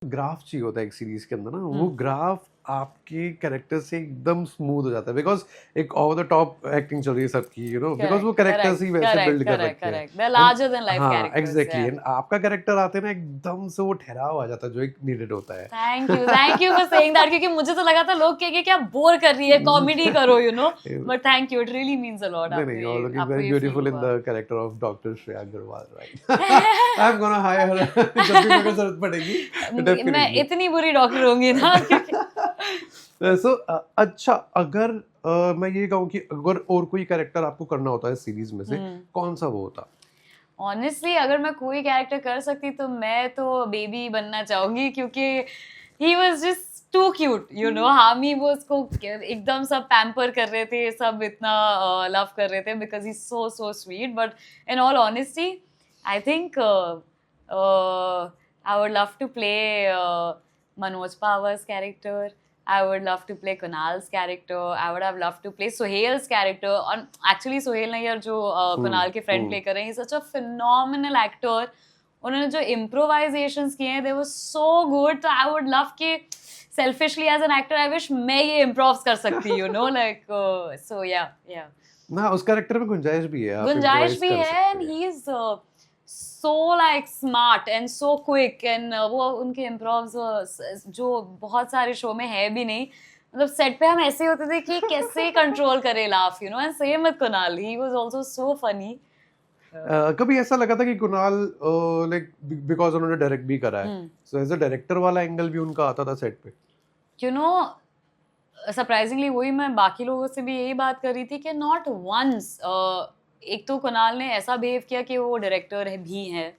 Graph चाहिए होता है एक सीरीज के अंदर ना, वो ग्राफ आपके कैरेक्टर से एकदम स्मूथ हो जाता है बिकॉज एक ओवर द टॉप एक्टिंग चल रही है सबकी, यू नो, बिकॉज वो कैरेक्टर्स ही वैसे बिल्ड कर रखे हैं। They're larger than life हाँ characters. Exactly, Yeah. एंड आपका कैरेक्टर आते हैं ना एकदम से वो ठहराव आ जाता है जो एक नीडेड होता है। Thank you for saying that, क्योंकि मुझे तो लगा था लोग कहेंगे क्या बोर कर रही है, कॉमेडी करो, you know. But thank you, it really means a lot. नहीं नहीं, you're looking आपको very ये feel beautiful in हुआ. the character of Dr. Shreya Agarwal, right? I'm gonna hire her जब भी मेरे को जरूरत पड़ेगी, मैं definitely. इतनी बुरी डॉक्टर होंगी ना So, अच्छा, अगर मैं ये कहूँ कि अगर और कोई कैरेक्टर आपको करना होता है सीरीज में से, कौन सा वो होता? ऑनेस्टली अगर मैं कोई कैरेक्टर कर सकती तो मैं तो बेबी बनना चाहूंगी, क्योंकि he was just too cute, you know. हामी वो उसको एकदम सब पैम्पर कर रहे थे, सब इतना लव कर रहे थे because he so so sweet. But in all honesty I think I would love to play Manoj Pawar's character. I would love to play Kunal's character. I would have loved to play Sohail's character. And actually Sohail Nayyar जो Kunal के friend play कर रहे हैं, he's such a phenomenal actor. उन्होंने जो improvisations किए हैं, they were so good. So I would love कि selfishly as an actor, I wish मैं ये improvs कर सकती, you know, like so yeah. ना उस कैरेक्टर में गुंजाइश भी है, आप गुंजाइश improvise भी कर है, सकते and हैं। he is so like smart and so quick, and वो उनके इम्प्रोव्स जो बहुत सारे शो में है भी नहीं. मतलब सेट पे हम ऐसे होते थे कि कैसे कंट्रोल करे laugh, you know. And same with Kunal, he was also so funny. कभी ऐसा लगा था कि कुणाल लाइक बिकॉज उन्होंने डायरेक्ट भी करा है, सो एज अ डायरेक्टर वाला एंगल भी उनका आता था सेट पे? यू नो सरप्राइजिंगली वही मैं बाकी लोगों से भी यही बात कर रही थी कि नॉट वंस एक तो कुणाल ने ऐसा बिहेव किया कि वो डायरेक्टर भी हैं.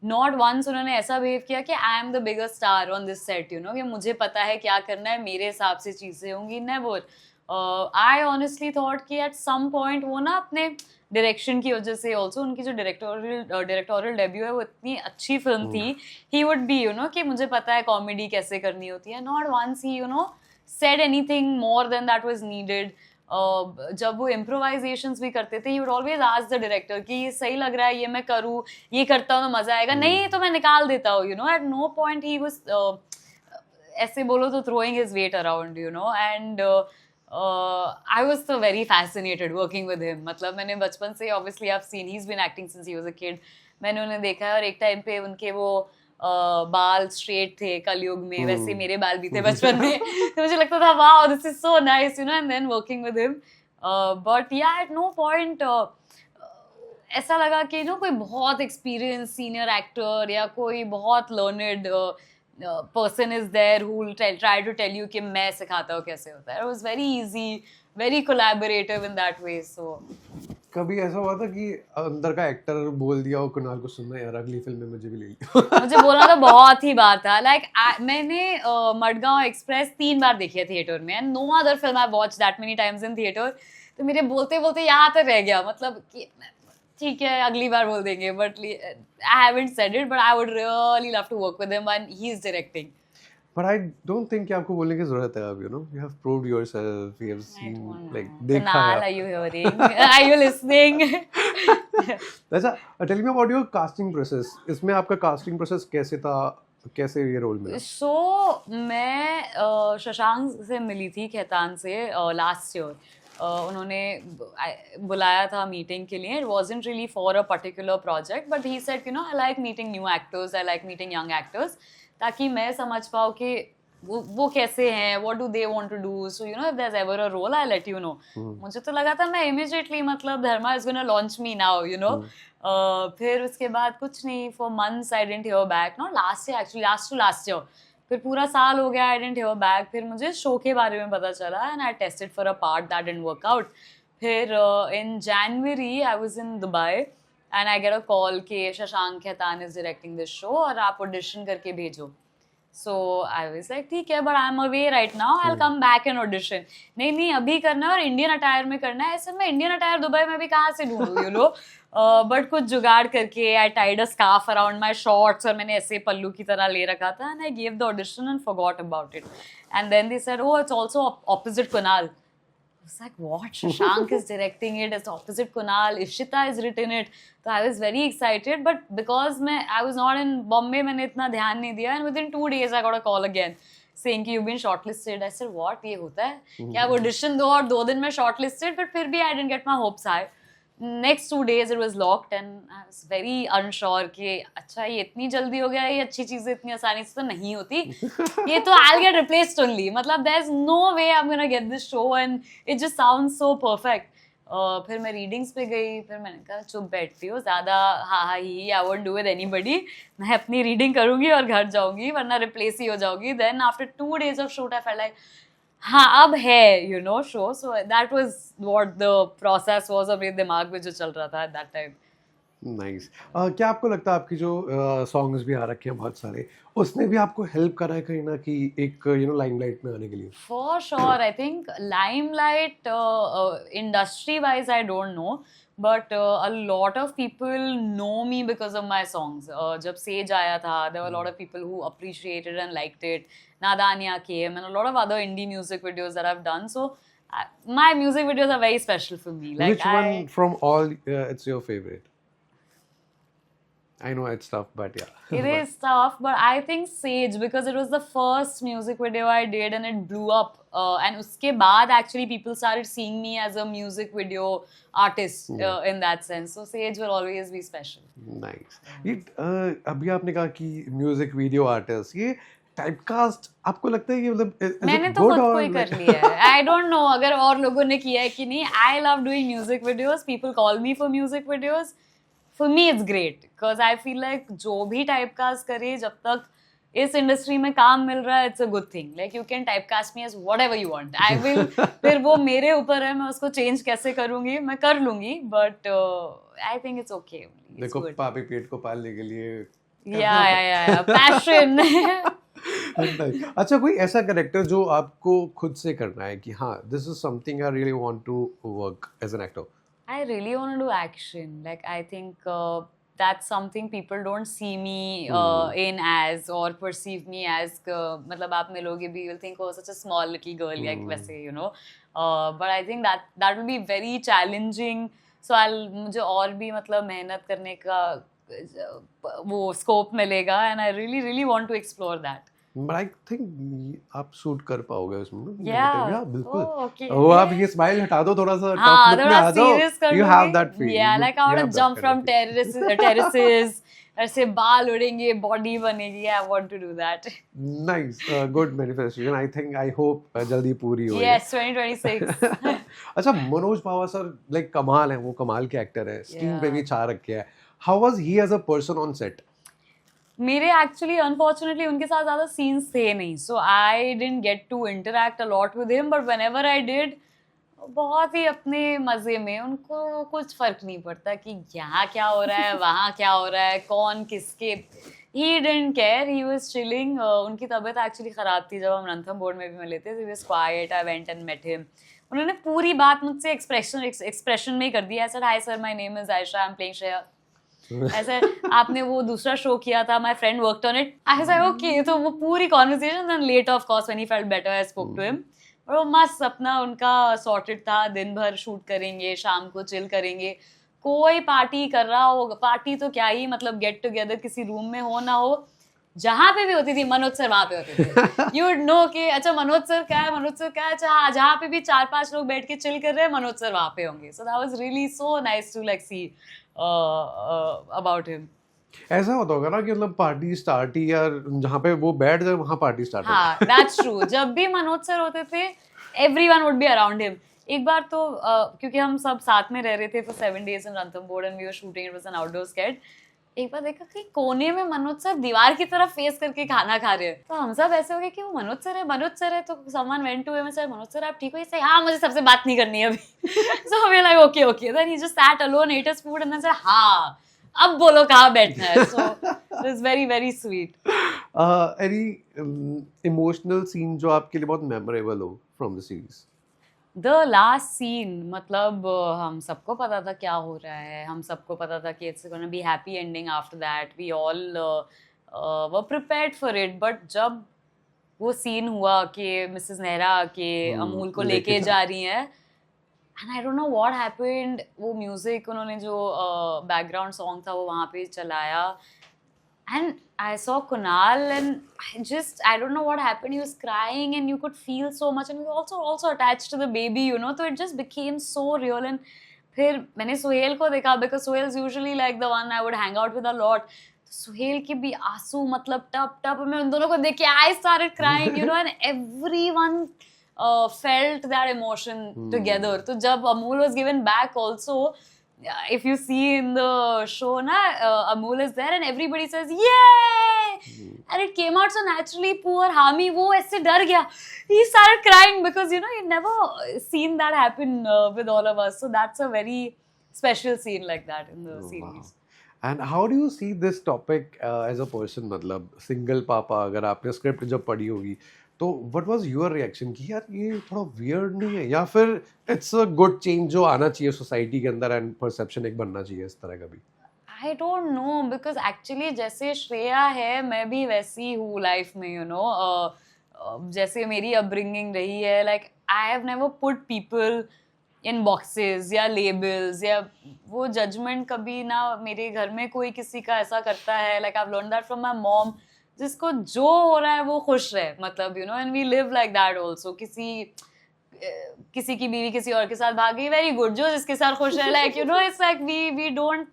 नॉट वंस उन्होंने ऐसा बिहेव किया कि I am the biggest star on this set, you know, कि मुझे पता है क्या करना है, मेरे हिसाब से चीजें होंगी. नेवर. आई ऑनेस्टली थॉट कि एट सम पॉइंट वो ना अपने डायरेक्शन की वजह से ऑल्सो, उनकी जो डायरेक्टोरियल डेब्यू है वो इतनी अच्छी फिल्म थी, he would be, you know, कि मुझे पता है कॉमेडी कैसे करनी होती है. Not once he, you know, said anything more than that was needed. जब वो improvisations भी करते थे, he would always ask the director कि ये सही लग रहा है, ये मैं करूँ, ये करता हूँ तो मजा आएगा, नहीं तो मैं निकाल देता हूँ, you know. At no point he was ऐसे बोलो तो throwing his weight around, you know. And I was so very fascinated working with him. मतलब मैंने बचपन से, obviously I've seen, he's been acting since he was a kid. मैंने उन्हें देखा है, और एक टाइम पे उनके वो बाल स्ट्रेट थे कलयुग में, वैसे मेरे बाल भी थे बचपन में. तो मुझे लगता था wow this is so nice, you know. And then working with him, but yeah at no point ऐसा लगा कि नो कोई बहुत एक्सपीरियंस सीनियर एक्टर या कोई बहुत learned person is there who will try to tell you कि मैं सिखाता हूँ कैसे होता है. It was very easy, very collaborative in that way. So कभी ऐसा हुआ था कि अंदर का एक्टर बोल दिया हो कुणाल को, सुनना यार अगली फिल्म में मुझे भी ले लियो? मुझे बोलना तो बहुत ही बात था. लाइक मैंने मडगांव एक्सप्रेस 3 बार देखी है थिएटर में, and no other film I watch that many times in theatre. तो मेरे बोलते बोलते यहाँ तक रह गया, मतलब कि ठीक है अगली बार बोल देंगे, but I haven't said it. But I would really love to work with him when he is directing. But I don't think कि आपको बोलने की जरूरत है अब, you know, you have proved yourself, you have seen, like देखा है. Kunal, are you hearing? Are you listening? अच्छा, tell me about your casting process. इसमें आपका casting process कैसे था, कैसे ये रोल मिला? So मैं शशांक से मिली थी, खेतान से, लास्ट ईयर. उन्होंने बुलाया था मीटिंग के लिए. It wasn't really for a particular project, but he said, you know, I like meeting new actors, I like meeting young actors, ताकि मैं समझ पाऊँ कि वो कैसे हैं, what do they want to do, so you know if there's ever a role I'll let you know. मुझे तो लगा था मैं immediately, मतलब धर्मा is gonna launch me now, you know. फिर उसके बाद कुछ नहीं, for months I didn't hear back. Not last year actually, last year. फिर पूरा साल हो गया, I didn't hear back. फिर मुझे शो के बारे में पता चला, and I tested for a part that didn't work out. फिर in January I was in Dubai and I get a call कि Shashank Khetan is directing this show और आप audition करके भेजो. So I was like ठीक है, but I'm away right now, I'll come back and audition. नहीं अभी करना है और इंडियन अटायर में करना है. ऐसे मैं इंडियन अटायर दुबई में भी कहाँ से ढूंढूं, यू नो. बट कुछ जुगाड़ करके I tied a scarf around my shorts और मैंने ऐसे पल्लू की तरह ले रखा था, and I gave the audition and forgot about it. And then they said, oh, it's also opposite Kunal. was like, what? Shashank is directing it. It's opposite Kunal. Ishita has written it. So I was very excited. But because I was not in Bombay, मैंने इतना ध्यान नहीं दिया. And within 2 days, I got a call again saying कि you've been shortlisted. I said, what? ये होता है? क्या वो audition दो और 2 दिन में shortlisted? But फिर भी I didn't get my hopes high. Next 2 days it was locked and I was very unsure कि अच्छा ये इतनी जल्दी हो गया, ये अच्छी चीजें इतनी आसानी से तो नहीं होती, ये तो I'll get replaced only, मतलब there's no way I'm gonna get this show and it just sounds so perfect. फिर मैं रीडिंग्स पे गई, फिर मैंने कहा चुप बैठती हूँ ज़्यादा, हाँ ही I won't do with anybody, मैं अपनी रीडिंग करूँगी और घर जाऊँगी वरना रिप्लेस ही हो जाऊँगी. Then after 2 days of shoot I felt like हाँ अब है you know show. So that was what the process was और मेरे दिमाग में जो चल रहा था एट दैट टाइम. नाइस. क्या आपको लगता है आपकी जो सॉन्ग्स भी आ रखे हैं बहुत सारे, उसने भी आपको हेल्प करा है कहीं ना कि एक लाइमलाइट में आने के लिए? For sure. I think limelight industry wise I don't know, but a lot of people know me because of my songs. जब सेज आया था, there were a lot of people who appreciated and liked it. Nadania came and a lot of other indie music videos that I've done. So my music videos are very special for me. Like Which one from all it's your favorite? I know it's tough, but yeah. It is tough, but I think Sage, because it was the first music video I did and it blew up. And uske baad actually people started seeing me as a music video artist in that sense. So Sage will always be special. Nice. ये अभी आपने कहा कि music video artist, ये typecast आपको लगता है कि मतलब मैंने तो खुद को ही कर लिया है. आई डोंट नो अगर और लोगों ने किया है कि नहीं. I love doing music videos. People call me for music videos. For me it's great because I feel like जो भी typecast करे, जब तक इस इंडस्ट्री में काम मिल रहा है, it's a good thing. Like you can typecast me as whatever you want. I will फिर वो मेरे ऊपर है, मैं उसको change कैसे करूँगी, मैं कर लूँगी. But I think it's okay. देखो पापी पेट को पालने के लिए yeah passion. अच्छा, कोई ऐसा कैरेक्टर जो आपको खुद से करना है कि हाँ this is something I really want to work as an actor? I really want to do action. Like I think that's something people don't see me in as or perceive me as. मतलब आप मिलोगे भी, you'll think oh such a small little girl like वैसे you know. But I think that will be very challenging. So मुझे और भी मतलब मेहनत करने का वो scope मिलेगा and I really want to explore that. But I think आप शूट कर पाओगे उसमें. Yeah, बिल्कुल. okay. वो आप ये स्माइल हटा दो, थोड़ा सा हाँ, टॉप लुक में आ जाओ. You have that feel. Yeah, like I want to jump from terraces. ऐसे बाल उड़ेंगे, बॉडी बनेगी. I want to do that. Nice, good manifestation. I think, I hope जल्दी पूरी हो. Yes, 2026. अच्छा, मनोज पावा सर लाइक कमाल है, वो कमाल के एक्टर है, स्क्रीन पे भी छा रखे हैं. How was he as a person on set? मेरे एक्चुअली अनफॉर्चुनेटली उनके साथ ज़्यादा सीन्स थे नहीं, so I didn't get to interact a lot with him. But whenever I did, बहुत ही अपने मज़े में, उनको कुछ फ़र्क नहीं पड़ता कि यहाँ क्या हो रहा है, वहाँ क्या हो रहा है, कौन किसके. He didn't care, he was chilling. उनकी तबीयत एक्चुअली ख़राब थी जब हम रणथंभौर में भी मिले थे. He was quite. I went and met him. उन्होंने पूरी बात मुझसे एक्सप्रेशन में ही कर दिया. ऐसा hi sir, my name is Ayesha, I am playing Shreya. ऐसे आपने वो दूसरा शो किया था, my friend worked on it. I said okay. तो वो पूरी conversation. Then later of course when he felt better I spoke to him. और वो मस्त अपना उनका सॉर्टेड था. दिन भर शूट करेंगे, शाम को चिल करेंगे. कोई पार्टी कर रहा हो, पार्टी तो क्या ही मतलब गेट टुगेदर किसी रूम में हो ना हो, जहाँ पे भी होती थी मनोज सर वहाँ पे होते थे. यू वुड नो कि अच्छा मनोज सर क्या है, मनोज सर क्या है. अच्छा हाँ, जहाँ पे भी 4-5 लोग बैठ के चिल कर रहे हैं, मनोज सर वहाँ पे होंगे. So that was really so nice to like see about him. ऐसा होता होगा ना कि मतलब पार्टी स्टार्ट ही, या जहाँ पे वो बैठ जाए वहाँ पार्टी स्टार्ट. हाँ, that's true. जब भी मनोज सर होते थे, everyone would be around him. एक बार तो क्योंकि हम सब साथ में रह रहे थे for 7 days in Ranthambore and we were shooting, it was an outdoor sketch. एक बार देखा कि कोने में मनोज सर दीवार की तरफ फेस करके खाना खा रहे हैं. तो हम सब ऐसे हो गए कि वो मनोज सर है. तो someone went to him and said, Manoj sir आप ठीक हो? He said, हाँ मुझे सबसे बात नहीं करनी है अभी. So we're like okay. Then he just sat alone, ate his food and then said, हाँ अब बोलो कहाँ बैठना है. So it was very sweet. Any emotional scene जो आपके लिए बहुत memorable हो from the series? The last scene, मतलब हम सबको पता था क्या हो रहा है. हम सबको पता था कि it's gonna be happy ending after that. We all were prepared for it. But जब वो scene हुआ कि मिसेस नेहरा के अमूल को लेके जा रही हैं, and I don't know what happened, वो music उन्होंने जो background song था वो वहाँ पे चलाया, and I saw Kunal and I don't know what happened, he was crying and you could feel so much, and he was also attached to the baby, you know, so it just became so real. And फिर मैंने सुहेल को देखा, because Suhail is usually like the one I would hang out with a lot. Suhail के भी आंसू मतलब टप टप, मैं उन दोनों को देख के I started crying, you know, and everyone felt that emotion together. So जब Amul was given back also, if you see in the show na, Amul is there and everybody says yay, and it came out so naturally. Poor Hami, वो ऐसे डर गया, he started crying because, you know, you've never seen that happen with all of us, so that's a very special scene like that in the series. Wow. And how do you see this topic as a person? मतलब single papa, अगर आपने script जब पढ़ी होगी, तो what was your reaction कि यार ये थोड़ा weird नहीं है, या फिर it's a good change जो आना चाहिए society के अंदर and perception एक बनना चाहिए इस तरह का भी? I don't know, because actually जैसे श्रेया है मैं भी वैसी हूँ life में, you know, जैसे मेरी upbringing रही है, like I have never put people in boxes या labels, या वो judgment कभी ना मेरे घर में कोई किसी का ऐसा करता है, like I've learned that from my mom. जिसको जो हो रहा है वो खुश रहे, मतलब, you know, and we live like that also. किसी की बीवी किसी और के साथ भाग गई, very good, जो जिसके साथ खुश है, like, you know, it's like we don't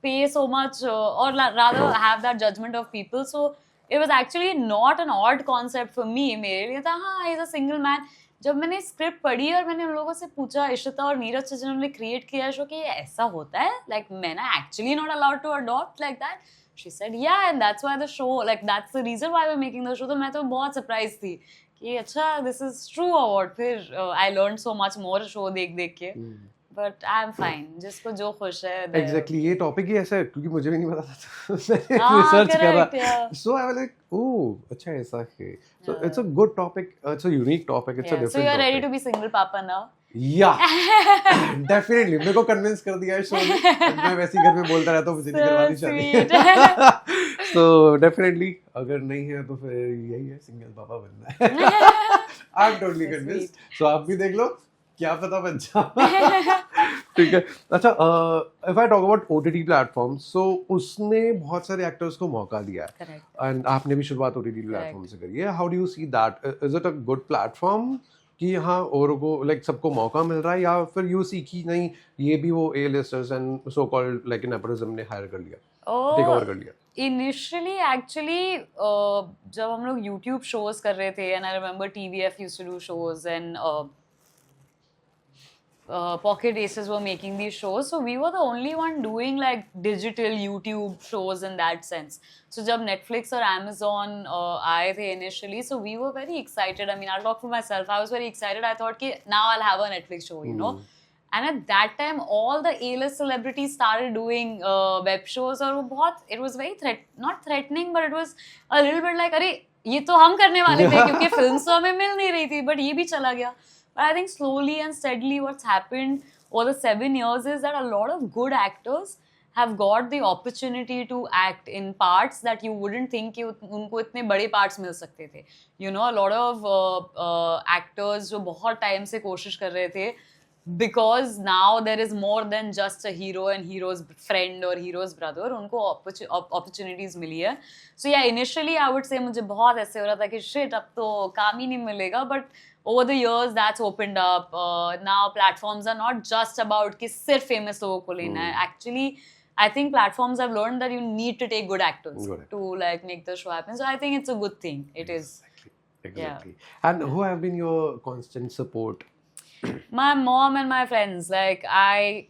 pay so much or rather have that judgment of people. So it was actually not an odd concept for me. मेरे लिए था हाँ, he's a single man. जब मैंने script पढ़ी और मैंने उन लोगों से पूछा, इशिता और नीरज से जिन्होंने क्रिएट किया शो, कि ये ऐसा होता है, like men are actually not allowed to adopt like that. She said, yeah, and that's why the show, like, that's the reason why we're making the show. तो मैं तो बहुत surprised थी कि अच्छा, this is true or what. फिर I learned so much more show देख के. But I'm fine. जिसको जो खुश है. Exactly, ये topic ही ऐसा है, क्योंकि मुझे भी नहीं पता था. मैंने research करा. So I was like, oh, अच्छा ऐसा है. So it's a good topic. It's a unique topic. It's a different topic. So you're ready to be single papa now? Yeah, definitely. मेरे को convince कर दिया है show ने. मैं वैसे ही घर में बोलता रहता हूँ, मुझे नहीं करवानी चाहिए. So definitely, अगर नहीं है तो फिर यही है, single papa बनना है. I'm totally convinced. So आप भी देख लो, क्या पता बन जाए. ठीक है. अच्छा, if I talk about OTT platforms, so उसने बहुत सारे actors को मौका दिया है. Correct. And आपने भी शुरुआत OTT platform से करी है. How do you see that? Is it a good platform? कि हाँ औरों को like सबको मौका मिल रहा है, या फिर you see कि नहीं ये भी वो A-listers and so called like nepotism ने hire कर लिया, take over कर लिया? Initially actually जब हम लोग YouTube shows कर रहे थे, and I remember TVF used to do shows and Pocket Aces were making these shows, so we were the only one doing like digital YouTube shows in that sense. So जब Netflix और Amazon आए थे initially, so we were very excited. I mean, I'll talk for myself. I was very excited. I thought कि now I'll have a Netflix show, you know. And at that time, all the A-list celebrities started doing web shows, और वो बहुत, it was very not threatening, but it was a little bit like, अरे ये तो हम करने वाले थे, क्योंकि फिल्म तो हमें मिल नहीं रही थी, but ये भी चला गया. But I think slowly and steadily what's happened over the 7 years is that a lot of good actors have got the opportunity to act in parts that you wouldn't think कि उनको इतने बड़े parts मिल सकते थे. You know, a lot of actors जो बहुत time से कोशिश कर रहे थे, because now there is more than just a hero and hero's friend or hero's brother, उनको opportunities मिली है. So yeah, initially I would say मुझे बहुत ऐसे हो रहा था कि shit, अब तो काम ही नहीं मिलेगा, but over the years that's opened up. Now platforms are not just about कि सिर्फ famous लोगों को लेना है. Actually, I think platforms have learned that you need to take good actors to like make the show happen. So I think it's a good thing. It is. Exactly. Yeah. And who have been your constant support? My mom and my friends. Like, I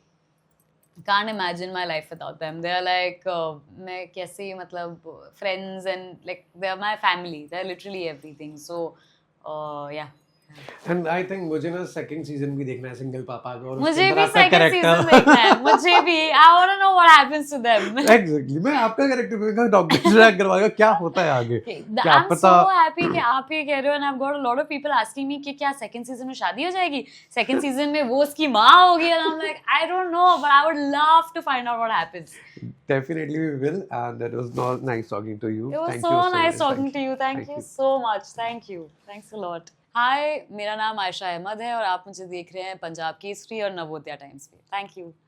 can't imagine my life without them. They're like, मैं कैसे मतलब friends, and like they're my family. They're literally everything. So, yeah. And I think मुझे ना second season भी देखना है single पापा का, और मुझे भी second season देखना है. मुझे भी. I want to know what happens to them. Exactly. मैं आपका character भी डॉक्टर ड्रैग करवाएगा, क्या होता है आगे, क्या I'm पता. so happy कि आप ये कह रहे हो, and I've got a lot of people asking me कि क्या second season में शादी हो जाएगी, second season में वो उसकी माँ होगी, and I'm like, I don't know, but I would love to find out what happens. Definitely we will, and it was nice talking to you. It was Thank so you nice talking to you. Thank you so much. Thank you. Thanks a lot. हाय, मेरा नाम आयशा अहमद है और आप मुझे देख रहे हैं पंजाब केसरी और नवोदया टाइम्स पे। Thank you.